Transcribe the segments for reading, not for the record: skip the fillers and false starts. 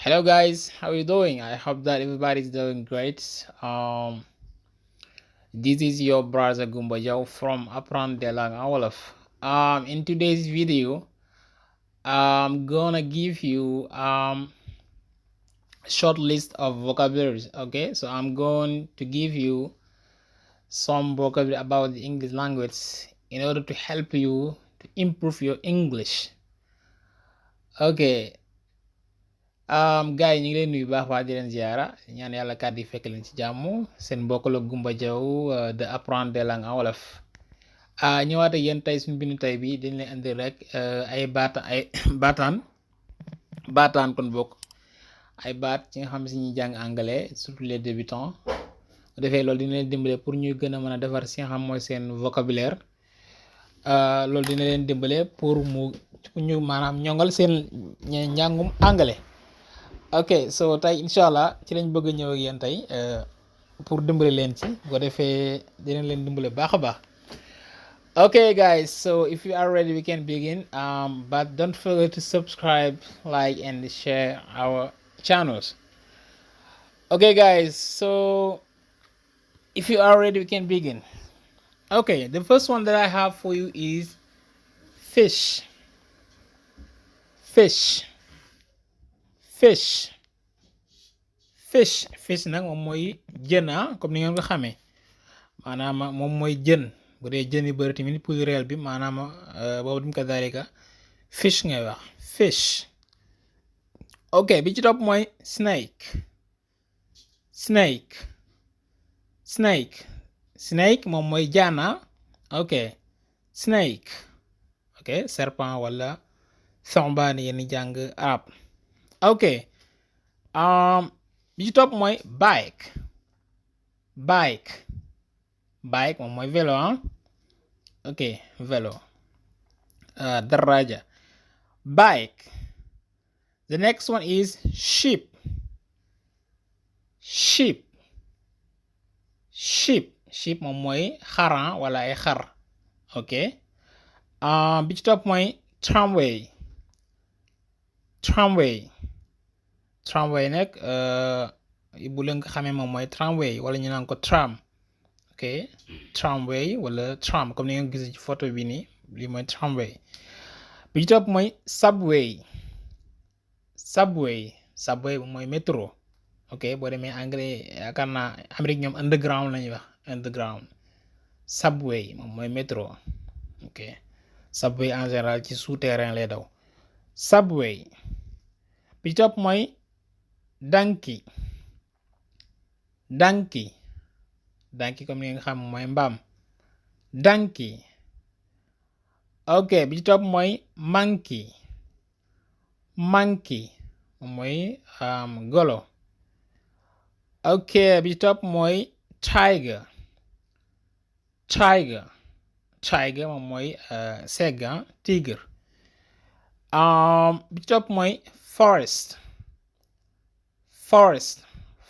Hello guys, how are you doing? I hope that everybody's doing great. This is your brother Gumba Yao from Apprendre Wolof. In today's video, I'm gonna give you a short list of vocabularies. Okay, so I'm going to give you some vocabulary about the English language in order to help you to improve your English. Okay. Gars yi ñu ngi leen nuyu baax waa di leen ziara ñaan yàlla kàddu yi fekk leen ci jàmm seen mbokk la Gumba Jaw de apprendre des langues en wolof ñëwaat ak yéen tey suñu bindu tey bi dañ leen indi rek ay baataan kon bokk ay baat ci nga xam si ñuy jàng anglais surtout les débutants bu defee loolu dina leen dimbale pour ñuy gën a mën a defar si nga xam mooy seen vocabulaire loolu dina leen dimbale pour ñu maanaam ñongal seen njàngum anglais. ok so tey incha allah ci lañ bëgg a ñëw ak yéen tey pour dimbale leen ci bu ko defee dinañ leen dimbale baax a baax. Okay guys, so if you are ready we can begin, but don't forget to subscribe, like and share our channels. Okay guys, so if you are ready we can begin. Okay, the first one that I have for you is fish. Fish nag moom mooy jën comme ni ngeen ko xamee maanaam moom mooy jën bu dee jën yu bëri tamit pluriel bi maanaam boobu dim ko dalika fish ngay wax fish. ok bi ci topp mooy snake moom mooy jaana. ok snake ok serpent wala soxbaani yenn jàng arab. ok bi ci topp mooy bike moom mooy vélo ok vélo. daraja bike. The next one is sheep moom mooy xaran wala ay xar. ok bi ci topp mooy tramway nag bu leen ko xamee moom mooy tramway wala ñu naan ko tram. ok tramway wala tram comme ni ngeen gis ci photo bi nii lii mooy tramway. bi ci topp mooy subway mooy métro. ok boo demee anglais yaakaar naa Amérique ñoom underground lañuy wax underground. subway moom mooy métro. ok subway en général ci souterrain lay daw. subway. bi ci topp mooy donkey comme ni nga xam mooy mbaam donkey. ok bi ci topp mooy monkey moom mooy golo. ok bi ci topp mooy tiger moom mooy segg tigre. bi ci topp mooy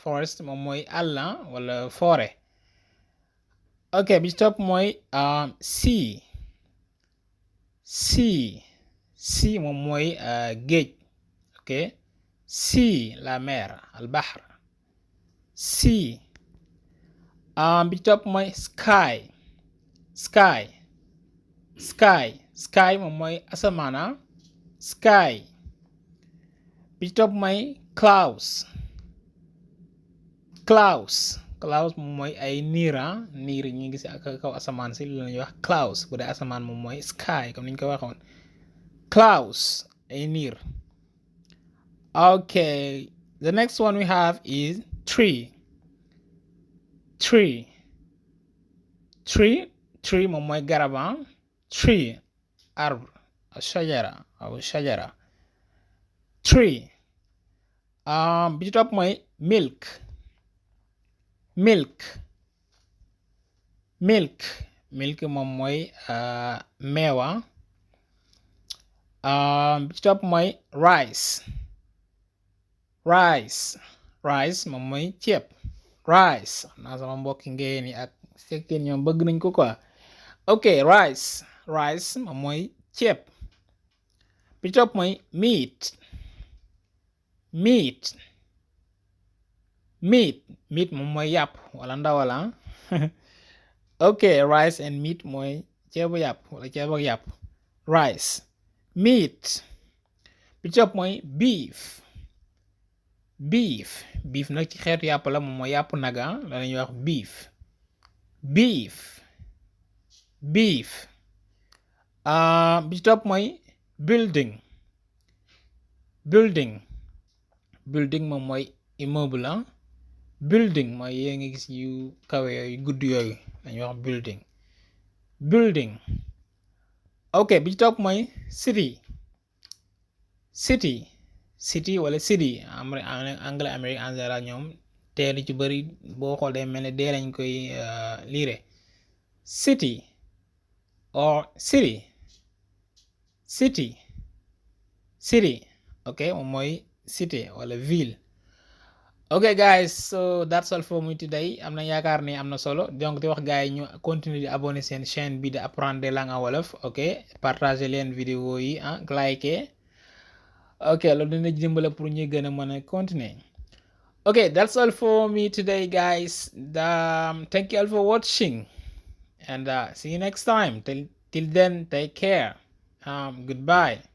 forest moom mooy àll wala forêt. ok bi ci topp mooy sea moom mooy géej. ok sea la mer al bahr sea. bi ci topp mooy sky moom mooy asamaan sky. bi ci topp mooy clouds moom mooy ay niir niir ñu ngi gis ak kaw asamaan si lu la ñuy wax clouds bu dee asamaan moom mooy sky comme ni ñu ko waxoon clouds ay niir. okay the next one we have is tree moom mooy garab tree arbre shajara aw shajara tree. bi ci topp mooy milk moom mooy meewa. bi ci topp mooy rice moom mooy ceeb rice naa sama mbokki ngeen yi ak fekkeen ñoom bëgg nañ ko quoi. ok rice moom mooy ceeb. bi ci topp mooy meat meat moom mooy yàpp wala ndawala ok rice and meat mooy ceebu yàpp wala ceebu ak yàpp rice meat bi ci topp mooy beef nag ci xeetu yàpp la moom mooy yàpp naga la ñuy wax beef bi ci topp mooy building moom mooy immeuble building mooy yée nga gis yu kawe yooyu gudd yooyu dañuy wax building ok bi ci topp mooy city wala city anglais amérique en général ñoom te lu ci bëri boo xool day mel ne dee lañ koy liire city or city ok moom mooy cité wala ville. ok guys, so that's all for me today. am na yaakaar ne am na solo donc di wax gars yi ñu continuer di abonné seen chaîne bi de apprendre des langues en wolof ok partager leen vidéo yi like ok loolu dina dimbale pour ñu gën a mën a continuer. ok that's all for me today guys. Thank you all for watching and see you next time. Till then, take care. Goodbye.